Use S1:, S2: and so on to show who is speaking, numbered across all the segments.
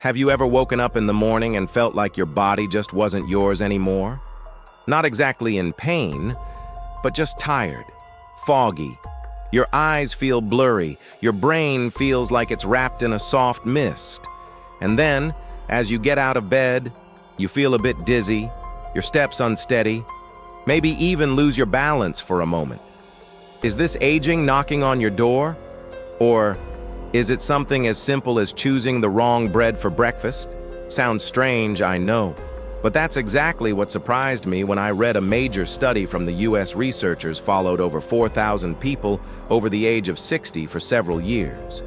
S1: Have you ever woken up in the morning and felt like your body just wasn't yours anymore? Not exactly in pain, but just tired, foggy. Your eyes feel blurry, your brain feels like it's wrapped in a soft mist. And then, as you get out of bed, you feel a bit dizzy, your steps unsteady, maybe even lose your balance for a moment. Is this aging knocking on your door? Or is it something as simple as choosing the wrong bread for breakfast? Sounds strange, I know. But that's exactly what surprised me when I read a major study from the US researchers followed over 4,000 people over the age of 60 for several years.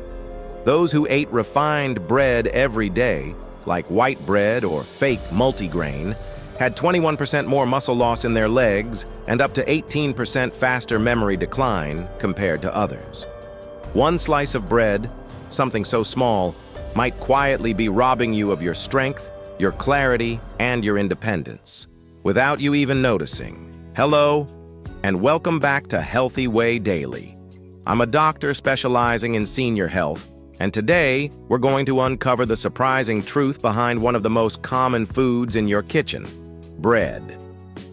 S1: Those who ate refined bread every day, like white bread or fake multigrain, had 21% more muscle loss in their legs and up to 18% faster memory decline compared to others. One slice of bread, something so small, might quietly be robbing you of your strength, your clarity, and your independence, without you even noticing. Hello, and welcome back to Healthy Way Daily. I'm a doctor specializing in senior health, and today we're going to uncover the surprising truth behind one of the most common foods in your kitchen, bread.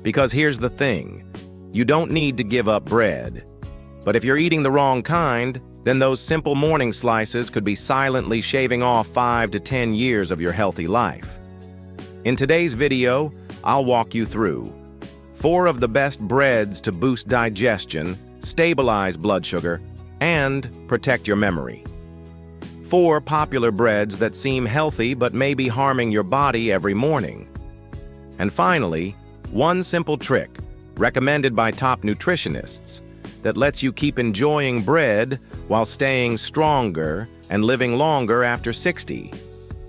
S1: Because here's the thing, you don't need to give up bread. But if you're eating the wrong kind, then those simple morning slices could be silently shaving off 5 to 10 years of your healthy life. In today's video, I'll walk you through 4 of the best breads to boost digestion, stabilize blood sugar, and protect your memory. 4 popular breads that seem healthy but may be harming your body every morning. And finally, 1 simple trick, recommended by top nutritionists, that lets you keep enjoying bread while staying stronger and living longer after 60.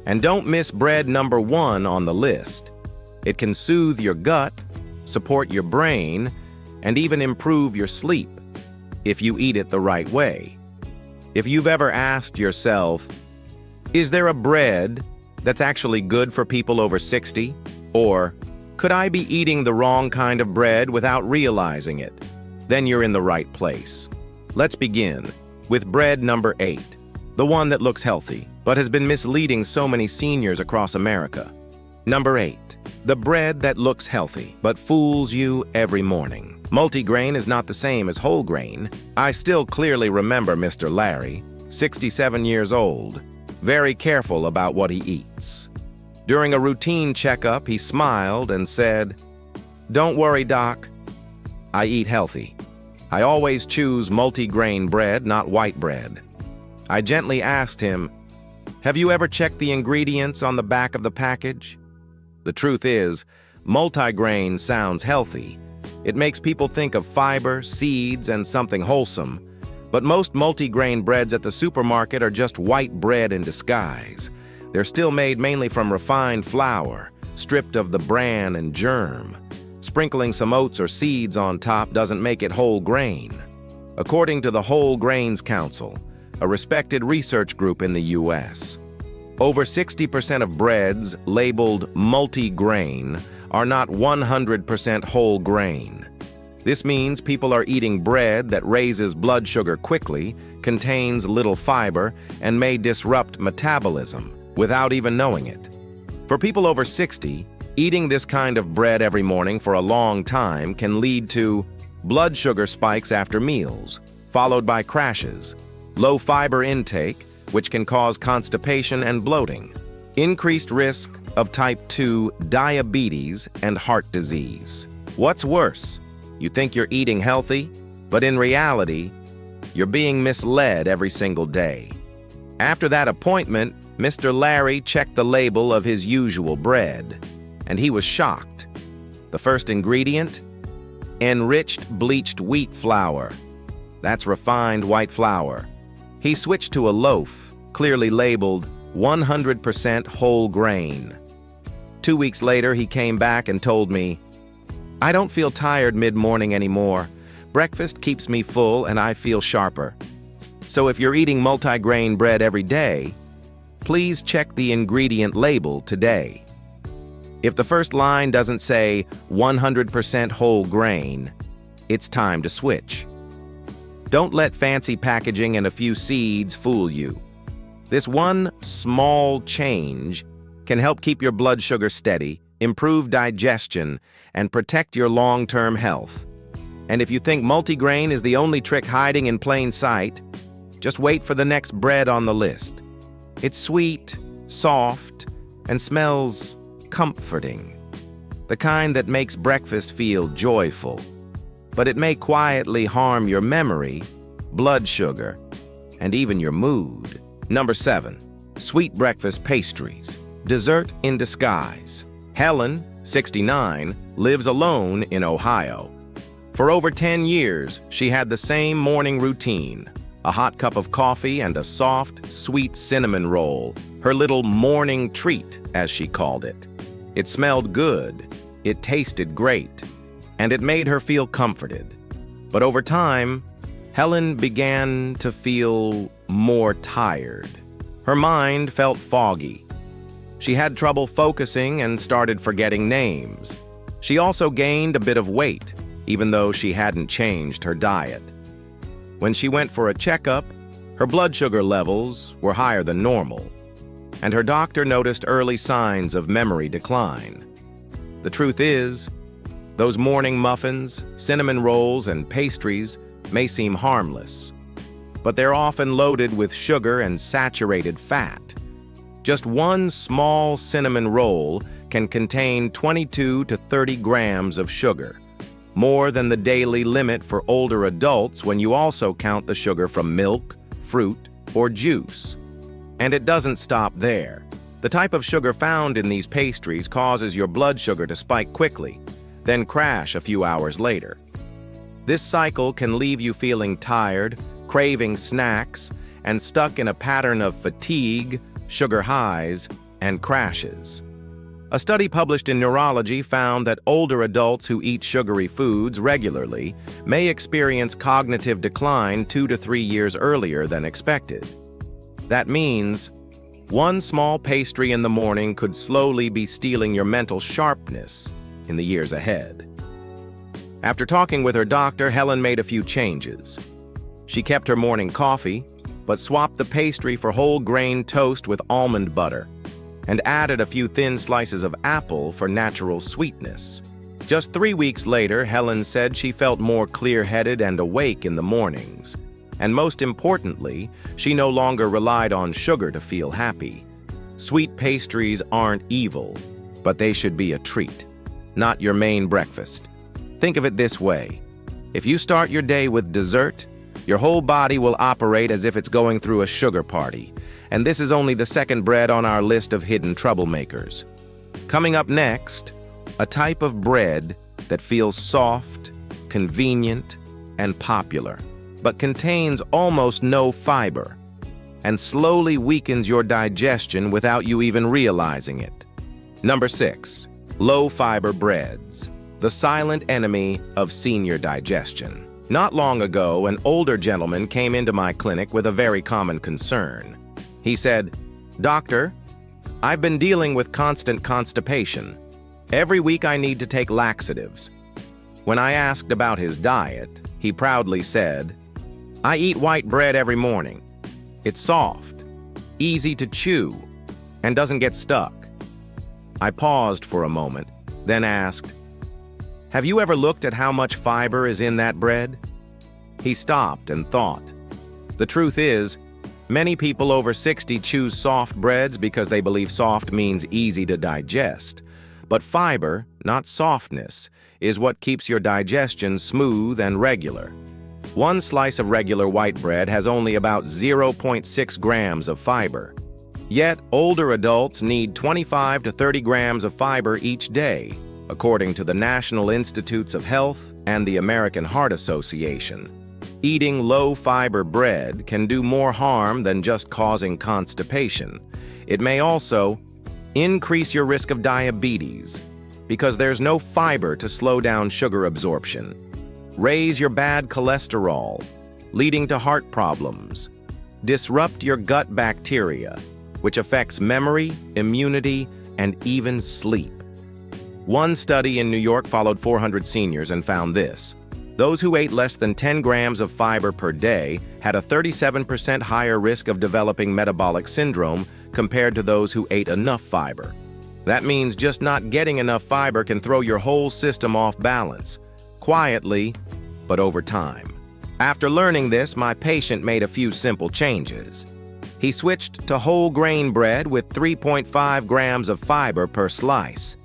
S1: And don't miss bread number 1 on the list. It can soothe your gut, support your brain, and even improve your sleep if you eat it the right way. If you've ever asked yourself, is there a bread that's actually good for people over 60? Or, could I be eating the wrong kind of bread without realizing it? Then you're in the right place. Let's begin with bread number 8, the one that looks healthy, but has been misleading so many seniors across America. Number 8, the bread that looks healthy, but fools you every morning. Multigrain is not the same as whole grain. I still clearly remember Mr. Larry, 67 years old, very careful about what he eats. During a routine checkup, he smiled and said, "Don't worry, Doc. I eat healthy. I always choose multigrain bread, not white bread." I gently asked him, "Have you ever checked the ingredients on the back of the package?" The truth is, multigrain sounds healthy. It makes people think of fiber, seeds, and something wholesome. But most multigrain breads at the supermarket are just white bread in disguise. They're still made mainly from refined flour, stripped of the bran and germ. Sprinkling some oats or seeds on top doesn't make it whole grain. According to the Whole Grains Council, a respected research group in the US, over 60% of breads labeled multi-grain are not 100% whole grain. This means people are eating bread that raises blood sugar quickly, contains little fiber, and may disrupt metabolism without even knowing it. For people over 60, eating this kind of bread every morning for a long time can lead to blood sugar spikes after meals, followed by crashes, low fiber intake, which can cause constipation and bloating, increased risk of type 2 diabetes and heart disease. What's worse? You think you're eating healthy, but in reality, you're being misled every single day. After that appointment, Mr. Larry checked the label of his usual bread, and he was shocked. The first ingredient? Enriched bleached wheat flour. That's refined white flour. He switched to a loaf, clearly labeled 100% whole grain. 2 weeks later, he came back and told me, "I don't feel tired mid-morning anymore. Breakfast keeps me full and I feel sharper." So if you're eating multigrain bread every day, please check the ingredient label today. If the first line doesn't say 100% whole grain, it's time to switch. Don't let fancy packaging and a few seeds fool you. This one small change can help keep your blood sugar steady, improve digestion, and protect your long-term health. And if you think multigrain is the only trick hiding in plain sight, just wait for the next bread on the list. It's sweet, soft, and smells comforting. The kind that makes breakfast feel joyful. But it may quietly harm your memory, blood sugar, and even your mood. Number 7. Sweet breakfast pastries. Dessert in disguise. Helen, 69, lives alone in Ohio. For over 10 years, she had the same morning routine. A hot cup of coffee and a soft, sweet cinnamon roll. Her little morning treat, as she called it. It smelled good. It tasted great. And it made her feel comforted. But over time, Helen began to feel more tired. Her mind felt foggy. She had trouble focusing and started forgetting names. She also gained a bit of weight, even though she hadn't changed her diet. When she went for a checkup, her blood sugar levels were higher than normal, and her doctor noticed early signs of memory decline. The truth is, those morning muffins, cinnamon rolls, and pastries may seem harmless, but they're often loaded with sugar and saturated fat. Just one small cinnamon roll can contain 22 to 30 grams of sugar, more than the daily limit for older adults when you also count the sugar from milk, fruit, or juice. And it doesn't stop there. The type of sugar found in these pastries causes your blood sugar to spike quickly, then crash a few hours later. This cycle can leave you feeling tired, craving snacks, and stuck in a pattern of fatigue, sugar highs, and crashes. A study published in Neurology found that older adults who eat sugary foods regularly may experience cognitive decline 2 to 3 years earlier than expected. That means one small pastry in the morning could slowly be stealing your mental sharpness in the years ahead. After talking with her doctor, Helen made a few changes. She kept her morning coffee, but swapped the pastry for whole grain toast with almond butter, and added a few thin slices of apple for natural sweetness. Just 3 weeks later, Helen said she felt more clear-headed and awake in the mornings. And most importantly, she no longer relied on sugar to feel happy. Sweet pastries aren't evil, but they should be a treat, not your main breakfast. Think of it this way. If you start your day with dessert, your whole body will operate as if it's going through a sugar party. And this is only the second bread on our list of hidden troublemakers. Coming up next, a type of bread that feels soft, convenient, and popular, but contains almost no fiber, and slowly weakens your digestion without you even realizing it. Number 6, low-fiber breads, the silent enemy of senior digestion. Not long ago, an older gentleman came into my clinic with a very common concern. He said, "Doctor, I've been dealing with constant constipation. Every week I need to take laxatives." When I asked about his diet, he proudly said, "I eat white bread every morning. It's soft, easy to chew, and doesn't get stuck." I paused for a moment, then asked, "Have you ever looked at how much fiber is in that bread?" He stopped and thought. The truth is, many people over 60 choose soft breads because they believe soft means easy to digest. But fiber, not softness, is what keeps your digestion smooth and regular. One slice of regular white bread has only about 0.6 grams of fiber. Yet, older adults need 25 to 30 grams of fiber each day, according to the National Institutes of Health and the American Heart Association. Eating low-fiber bread can do more harm than just causing constipation. It may also increase your risk of diabetes because there's no fiber to slow down sugar absorption, raise your bad cholesterol, leading to heart problems, disrupt your gut bacteria, which affects memory, immunity, and even sleep. One study in New York followed 400 seniors and found this. Those who ate less than 10 grams of fiber per day had a 37% higher risk of developing metabolic syndrome compared to those who ate enough fiber. That means just not getting enough fiber can throw your whole system off balance, quietly, but over time. After learning this, my patient made a few simple changes. He switched to whole grain bread with 3.5 grams of fiber per slice.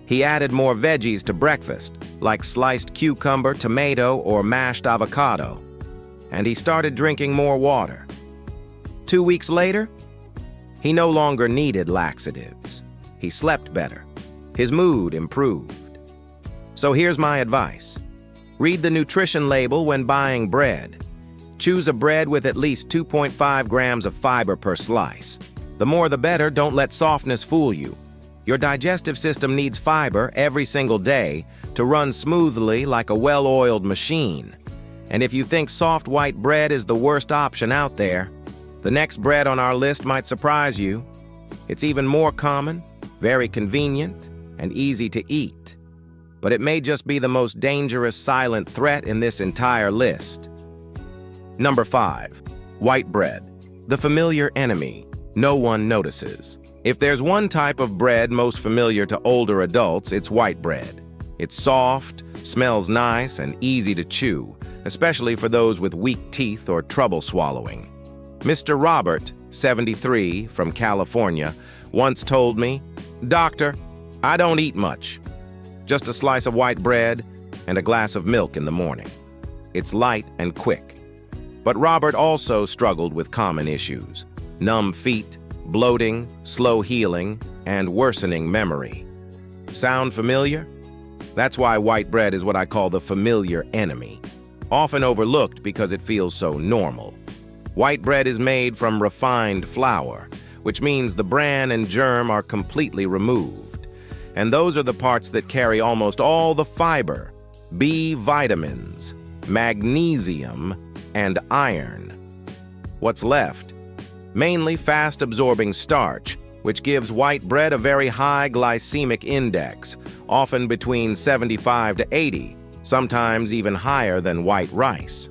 S1: He added more veggies to breakfast, like sliced cucumber, tomato, or mashed avocado. And he started drinking more water. 2 weeks later, he no longer needed laxatives. He slept better. His mood improved. So here's my advice. Read the nutrition label when buying bread. Choose a bread with at least 2.5 grams of fiber per slice. The more the better, don't let softness fool you. Your digestive system needs fiber every single day to run smoothly like a well-oiled machine. And if you think soft white bread is the worst option out there, the next bread on our list might surprise you. It's even more common, very convenient, and easy to eat. But it may just be the most dangerous silent threat in this entire list. Number 5. White bread. The familiar enemy no one notices. If there's one type of bread most familiar to older adults, it's white bread. It's soft, smells nice, and easy to chew, especially for those with weak teeth or trouble swallowing. Mr. Robert, 73, from California, once told me, "Doctor, I don't eat much. Just a slice of white bread and a glass of milk in the morning. It's light and quick." But Robert also struggled with common issues: numb feet, bloating, slow healing, and worsening memory. Sound familiar? That's why white bread is what I call the familiar enemy, often overlooked because it feels so normal. White bread is made from refined flour, which means the bran and germ are completely removed. And those are the parts that carry almost all the fiber, B vitamins, magnesium, and iron. What's left? Mainly fast-absorbing starch, which gives white bread a very high glycemic index, often between 75 to 80, sometimes even higher than white rice.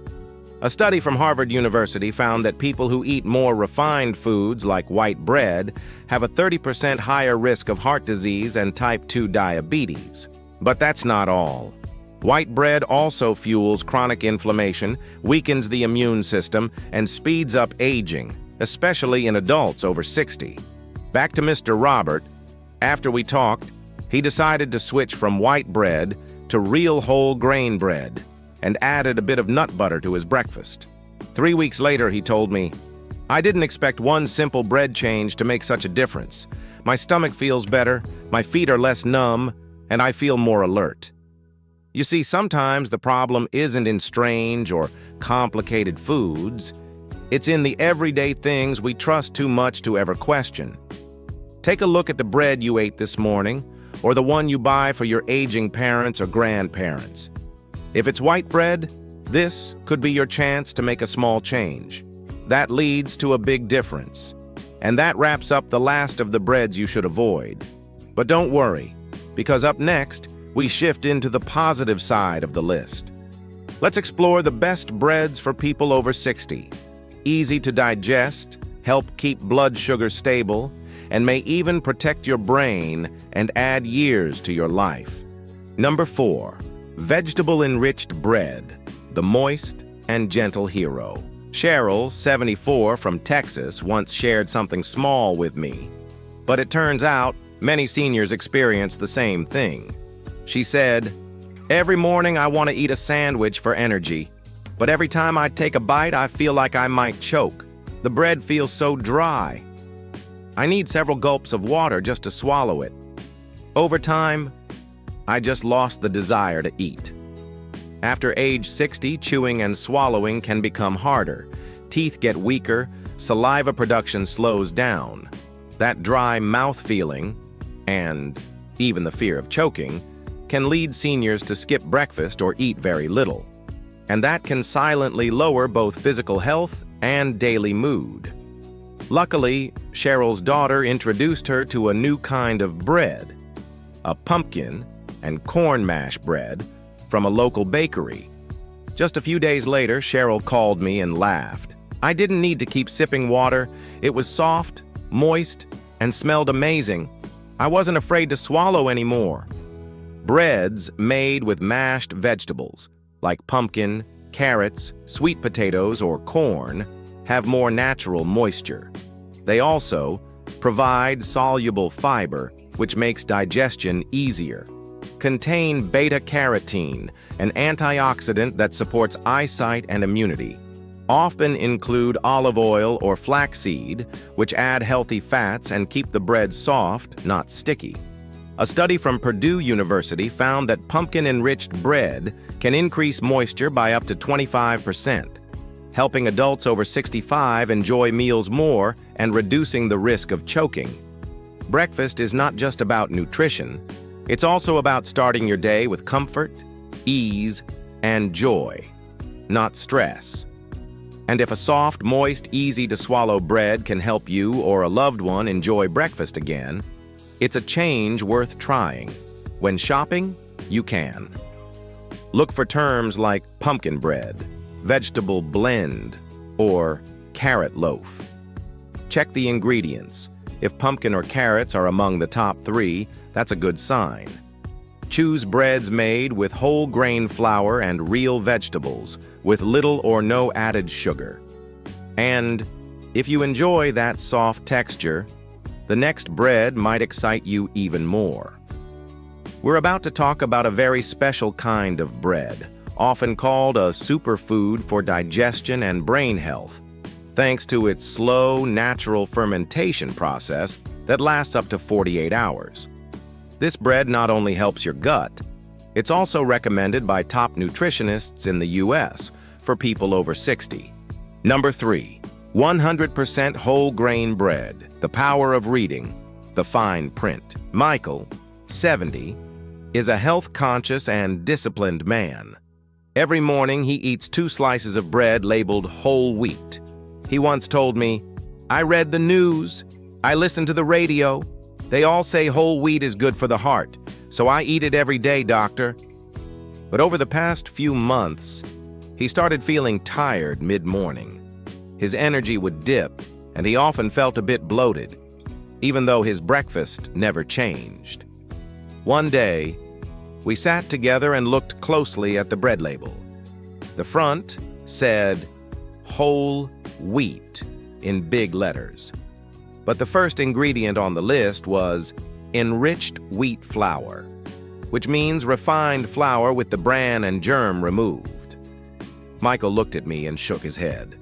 S1: A study from Harvard University found that people who eat more refined foods like white bread have a 30% higher risk of heart disease and type 2 diabetes. But that's not all. White bread also fuels chronic inflammation, weakens the immune system, and speeds up aging, especially in adults over 60. Back to Mr. Robert. After we talked, he decided to switch from white bread to real whole grain bread and added a bit of nut butter to his breakfast. 3 weeks later, he told me, "I didn't expect one simple bread change to make such a difference. My stomach feels better, my feet are less numb, and I feel more alert." You see, sometimes the problem isn't in strange or complicated foods. It's in the everyday things we trust too much to ever question. Take a look at the bread you ate this morning, or the one you buy for your aging parents or grandparents. If it's white bread, this could be your chance to make a small change. That leads to a big difference. And that wraps up the last of the breads you should avoid. But don't worry, because up next, we shift into the positive side of the list. Let's explore the best breads for people over 60. Easy to digest, help keep blood sugar stable, and may even protect your brain and add years to your life. Number 4. Vegetable-enriched bread, the moist and gentle hero. Cheryl, 74, from Texas, once shared something small with me. But it turns out many seniors experience the same thing. She said, "Every morning I want to eat a sandwich for energy, but every time I take a bite I feel like I might choke. The bread feels so dry. I need several gulps of water just to swallow it. Over time, I just lost the desire to eat." After age 60, chewing and swallowing can become harder. Teeth get weaker, saliva production slows down. That dry mouth feeling, and even the fear of choking, can lead seniors to skip breakfast or eat very little. And that can silently lower both physical health and daily mood. Luckily, Cheryl's daughter introduced her to a new kind of bread, a pumpkin and corn mash bread from a local bakery. Just a few days later, Cheryl called me and laughed. I didn't need to keep sipping water. It was soft, moist, and smelled amazing. I wasn't afraid to swallow anymore. Breads made with mashed vegetables, like pumpkin, carrots, sweet potatoes, or corn, have more natural moisture. They also provide soluble fiber, which makes digestion easier. Contain beta-carotene, an antioxidant that supports eyesight and immunity. Often include olive oil or flaxseed, which add healthy fats and keep the bread soft, not sticky. A study from Purdue University found that pumpkin-enriched bread can increase moisture by up to 25%, helping adults over 65 enjoy meals more and reducing the risk of choking. Breakfast is not just about nutrition, it's also about starting your day with comfort, ease, and joy, not stress. And if a soft, moist, easy-to-swallow bread can help you or a loved one enjoy breakfast again, it's a change worth trying. When shopping, you can. Look for terms like pumpkin bread, vegetable blend, or carrot loaf. Check the ingredients. If pumpkin or carrots are among the top 3, that's a good sign. Choose breads made with whole grain flour and real vegetables, with little or no added sugar. And if you enjoy that soft texture, the next bread might excite you even more. We're about to talk about a very special kind of bread, often called a superfood for digestion and brain health, thanks to its slow, natural fermentation process that lasts up to 48 hours. This bread not only helps your gut, it's also recommended by top nutritionists in the U.S. for people over 60. Number 3. 100% whole grain bread. The power of reading. The fine print. Michael, 70, is a health-conscious and disciplined man. Every morning he eats 2 slices of bread labeled whole wheat. He once told me, "I read the news, I listen to the radio. They all say whole wheat is good for the heart, so I eat it every day, doctor." But over the past few months, he started feeling tired mid-morning. His energy would dip, and he often felt a bit bloated, even though his breakfast never changed. One day, we sat together and looked closely at the bread label. The front said, "Whole wheat," in big letters. But the first ingredient on the list was enriched wheat flour, which means refined flour with the bran and germ removed. Michael looked at me and shook his head.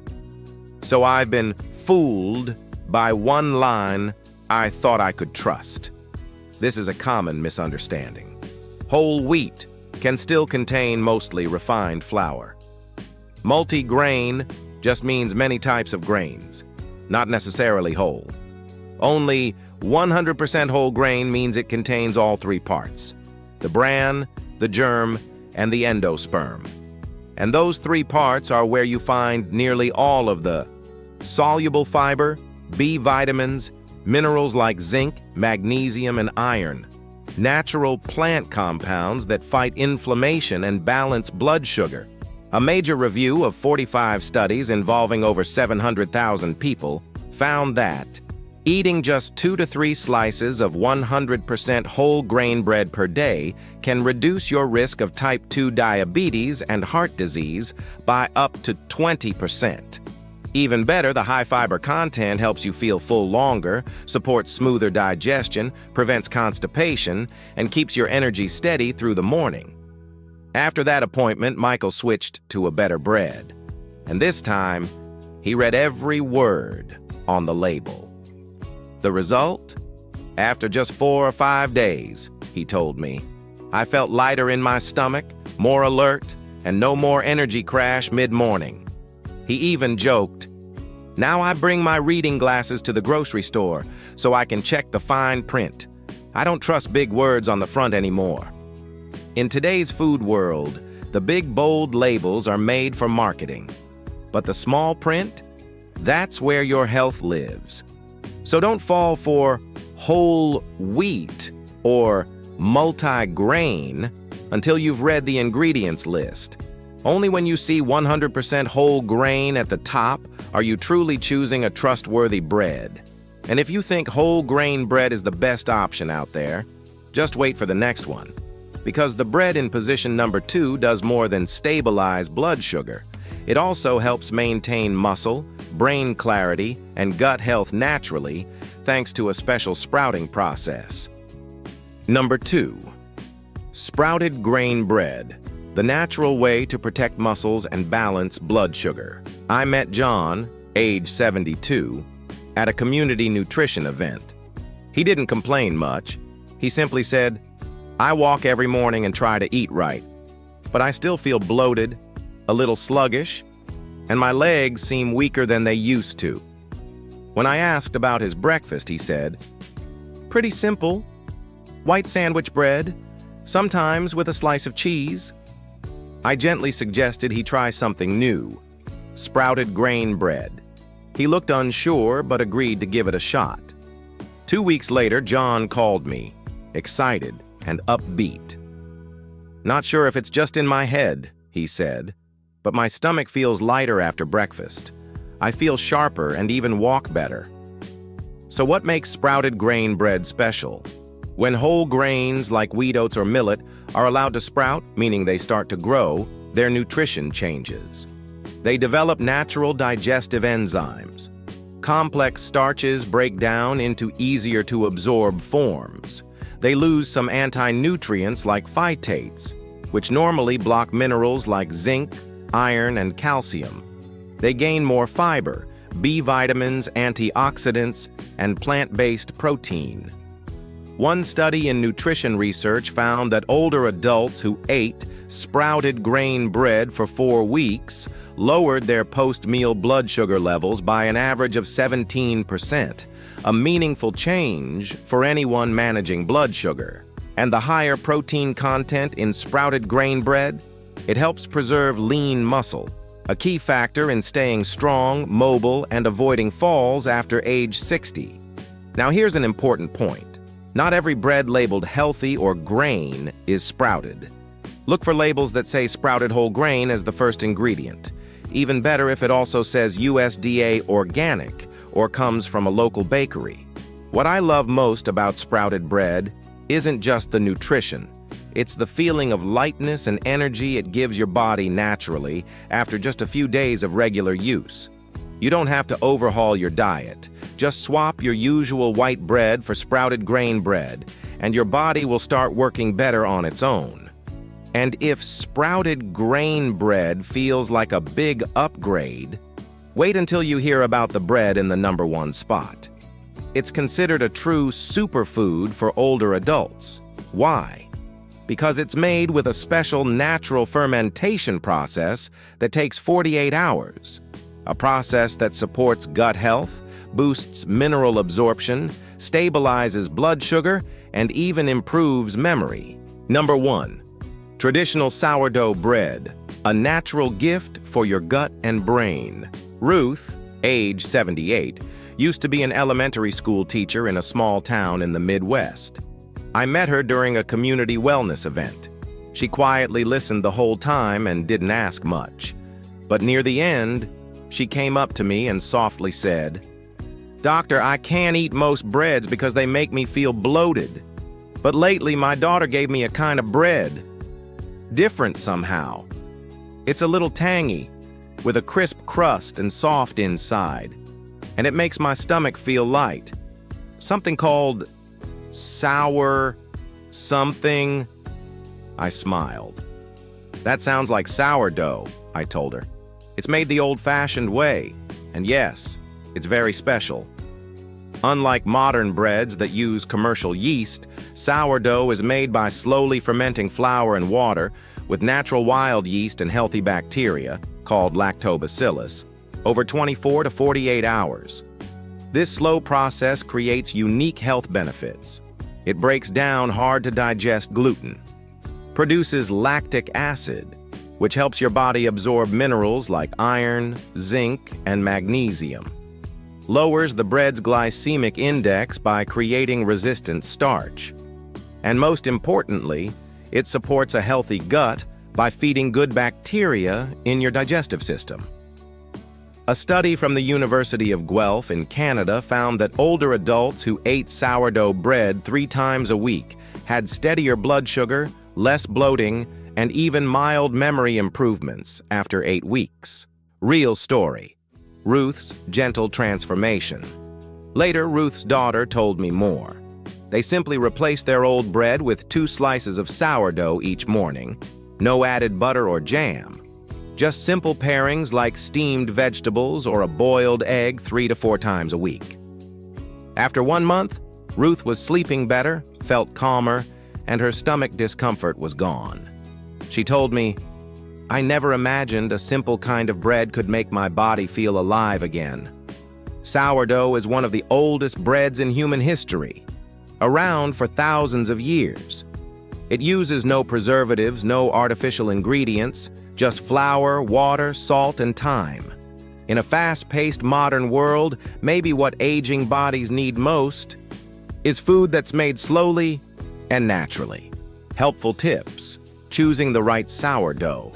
S1: So I've been fooled by one line I thought I could trust. This is a common misunderstanding. Whole wheat can still contain mostly refined flour. Multi-grain just means many types of grains, not necessarily whole. Only 100% whole grain means it contains all 3 parts: the bran, the germ, and the endosperm. And those 3 parts are where you find nearly all of the soluble fiber, B vitamins, minerals like zinc, magnesium, and iron, natural plant compounds that fight inflammation and balance blood sugar. A major review of 45 studies involving over 700,000 people found that eating just 2 to 3 slices of 100% whole grain bread per day can reduce your risk of type 2 diabetes and heart disease by up to 20%. Even better, the high fiber content helps you feel full longer, supports smoother digestion, prevents constipation, and keeps your energy steady through the morning. After that appointment, Michael switched to a better bread. And this time, he read every word on the label. The result? After just 4 or 5 days, he told me, I felt lighter in my stomach, more alert, and no more energy crash mid-morning. He even joked, "Now I bring my reading glasses to the grocery store so I can check the fine print. I don't trust big words on the front anymore." In today's food world, the big bold labels are made for marketing. But the small print? That's where your health lives. So don't fall for whole wheat or multi-grain until you've read the ingredients list. Only when you see 100% whole grain at the top are you truly choosing a trustworthy bread. And if you think whole grain bread is the best option out there, just wait for the next one. Because the bread in position number 2 does more than stabilize blood sugar. It also helps maintain muscle, brain clarity, and gut health naturally, thanks to a special sprouting process. Number 2. Sprouted grain bread, the natural way to protect muscles and balance blood sugar. I met John, age 72, at a community nutrition event. He didn't complain much. He simply said, "I walk every morning and try to eat right, but I still feel bloated, a little sluggish, and my legs seem weaker than they used to." When I asked about his breakfast, he said, "Pretty simple. White sandwich bread, sometimes with a slice of cheese." I gently suggested he try something new, sprouted grain bread. He looked unsure, but agreed to give it a shot. 2 weeks later, John called me, excited and upbeat. "Not sure if it's just in my head," he said, "but my stomach feels lighter after breakfast. I feel sharper and even walk better." So what makes sprouted grain bread special? When whole grains like wheat, oats, or millet are allowed to sprout, meaning they start to grow, their nutrition changes. They develop natural digestive enzymes. Complex starches break down into easier-to-absorb forms. They lose some anti-nutrients like phytates, which normally block minerals like zinc, iron, and calcium. They gain more fiber, B vitamins, antioxidants, and plant-based protein. One study in nutrition research found that older adults who ate sprouted grain bread for 4 weeks lowered their post-meal blood sugar levels by an average of 17%, a meaningful change for anyone managing blood sugar. And the higher protein content in sprouted grain bread, it helps preserve lean muscle, a key factor in staying strong, mobile, and avoiding falls after age 60. Now here's an important point. Not every bread labeled healthy or grain is sprouted. Look for labels that say sprouted whole grain as the first ingredient. Even better if it also says USDA organic or comes from a local bakery. What I love most about sprouted bread isn't just the nutrition. It's the feeling of lightness and energy it gives your body naturally after just a few days of regular use. You don't have to overhaul your diet. Just swap your usual white bread for sprouted grain bread, and your body will start working better on its own. And if sprouted grain bread feels like a big upgrade, wait until you hear about the bread in the number 1 spot. It's considered a true superfood for older adults. Why? Because it's made with a special natural fermentation process that takes 48 hours. A process that supports gut health, boosts mineral absorption, stabilizes blood sugar, and even improves memory. Number 1. Traditional sourdough bread, a natural gift for your gut and brain. Ruth, age 78, used to be an elementary school teacher in a small town in the Midwest. I met her during a community wellness event. She quietly listened the whole time and didn't ask much. But near the end, she came up to me and softly said, "Doctor, I can't eat most breads because they make me feel bloated. But lately my daughter gave me a kind of bread. Different somehow. It's a little tangy, with a crisp crust and soft inside. And it makes my stomach feel light. Something called sour something." I smiled. "That sounds like sourdough," I told her. "It's made the old-fashioned way, and yes, it's very special. Unlike modern breads that use commercial yeast, sourdough is made by slowly fermenting flour and water with natural wild yeast and healthy bacteria, called lactobacillus, over 24 to 48 hours. This slow process creates unique health benefits. It breaks down hard-to-digest gluten, produces lactic acid, which helps your body absorb minerals like iron, zinc, and magnesium, lowers the bread's glycemic index by creating resistant starch, and most importantly, it supports a healthy gut by feeding good bacteria in your digestive system. A study from the University of Guelph in Canada found that older adults who ate sourdough bread 3 times a week had steadier blood sugar, less bloating, and even mild memory improvements after 8 weeks. Real story. Ruth's gentle transformation. Later, Ruth's daughter told me more. They simply replaced their old bread with 2 slices of sourdough each morning. No added butter or jam. Just simple pairings like steamed vegetables or a boiled egg 3 to 4 times a week. After 1 month, Ruth was sleeping better, felt calmer, and her stomach discomfort was gone. She told me, "I never imagined a simple kind of bread could make my body feel alive again." Sourdough is one of the oldest breads in human history, around for thousands of years. It uses no preservatives, no artificial ingredients, just flour, water, salt, and thyme. In a fast-paced modern world, maybe what aging bodies need most is food that's made slowly and naturally. Helpful tips: choosing the right sourdough.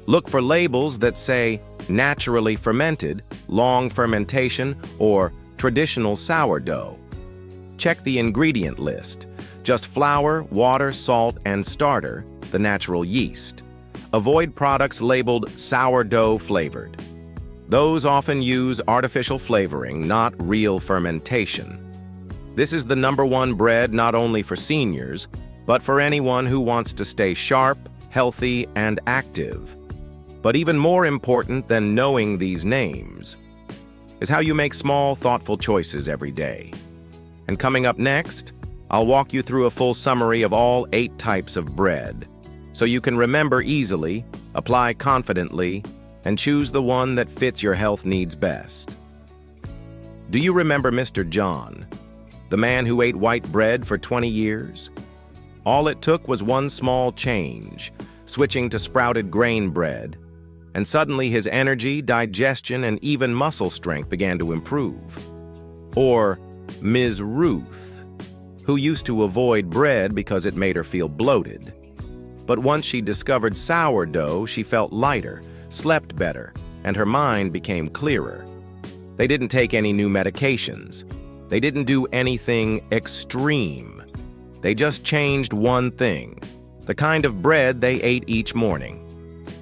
S1: Look for labels that say naturally fermented, long fermentation, or traditional sourdough. Check the ingredient list. Just flour, water, salt, and starter, the natural yeast. Avoid products labeled sourdough flavored. Those often use artificial flavoring, not real fermentation. This is the #1 bread not only for seniors, but for anyone who wants to stay sharp, healthy, and active. But even more important than knowing these names is how you make small, thoughtful choices every day. And coming up next, I'll walk you through a full summary of all 8 types of bread, so you can remember easily, apply confidently, and choose the one that fits your health needs best. Do you remember Mr. John, the man who ate white bread for 20 years? All it took was one small change, switching to sprouted grain bread, and suddenly his energy, digestion, and even muscle strength began to improve. Or Ms. Ruth, who used to avoid bread because it made her feel bloated. But once she discovered sourdough, she felt lighter, slept better, and her mind became clearer. They didn't take any new medications. They didn't do anything extreme. They just changed one thing: the kind of bread they ate each morning.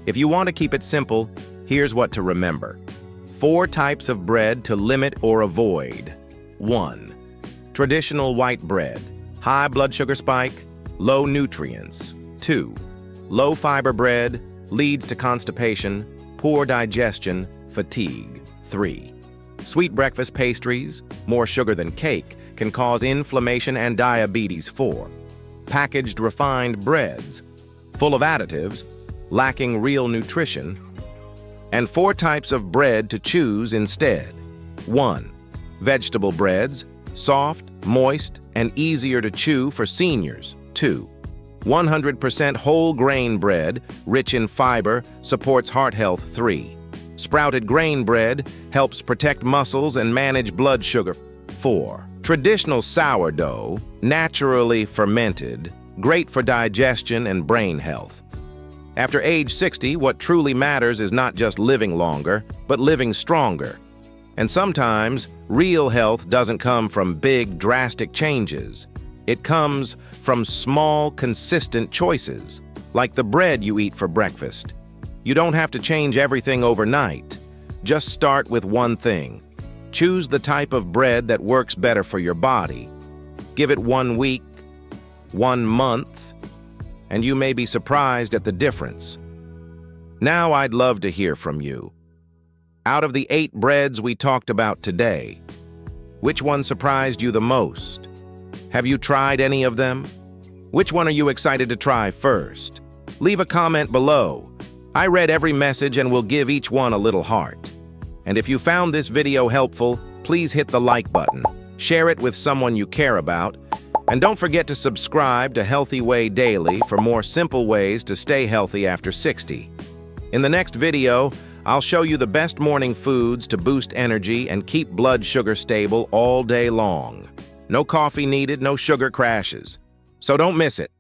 S1: If you want to keep it simple, here's what to remember. 4 types of bread to limit or avoid. 1. Traditional white bread. High blood sugar spike, low nutrients. 2. Low fiber bread, leads to constipation, poor digestion, fatigue. 3. Sweet breakfast pastries, more sugar than cake, can cause inflammation and diabetes. 4. Packaged refined breads, full of additives, lacking real nutrition. And 4 types of bread to choose instead. 1. Vegetable breads, soft, moist, and easier to chew for seniors. 2. 100% whole grain bread, rich in fiber, supports heart health. 3. Sprouted grain bread helps protect muscles and manage blood sugar. 4. Traditional sourdough, naturally fermented, great for digestion and brain health. After age 60, what truly matters is not just living longer, but living stronger. And sometimes, real health doesn't come from big, drastic changes. It comes from small, consistent choices, like the bread you eat for breakfast. You don't have to change everything overnight. Just start with one thing. Choose the type of bread that works better for your body. Give it 1 week, 1 month, and you may be surprised at the difference. Now I'd love to hear from you. Out of the 8 breads we talked about today, which one surprised you the most? Have you tried any of them? Which one are you excited to try first? Leave a comment below. I read every message and will give each one a little heart. And if you found this video helpful, please hit the like button, share it with someone you care about, and don't forget to subscribe to Healthy Way Daily for more simple ways to stay healthy after 60. In the next video, I'll show you the best morning foods to boost energy and keep blood sugar stable all day long. No coffee needed, no sugar crashes. So don't miss it.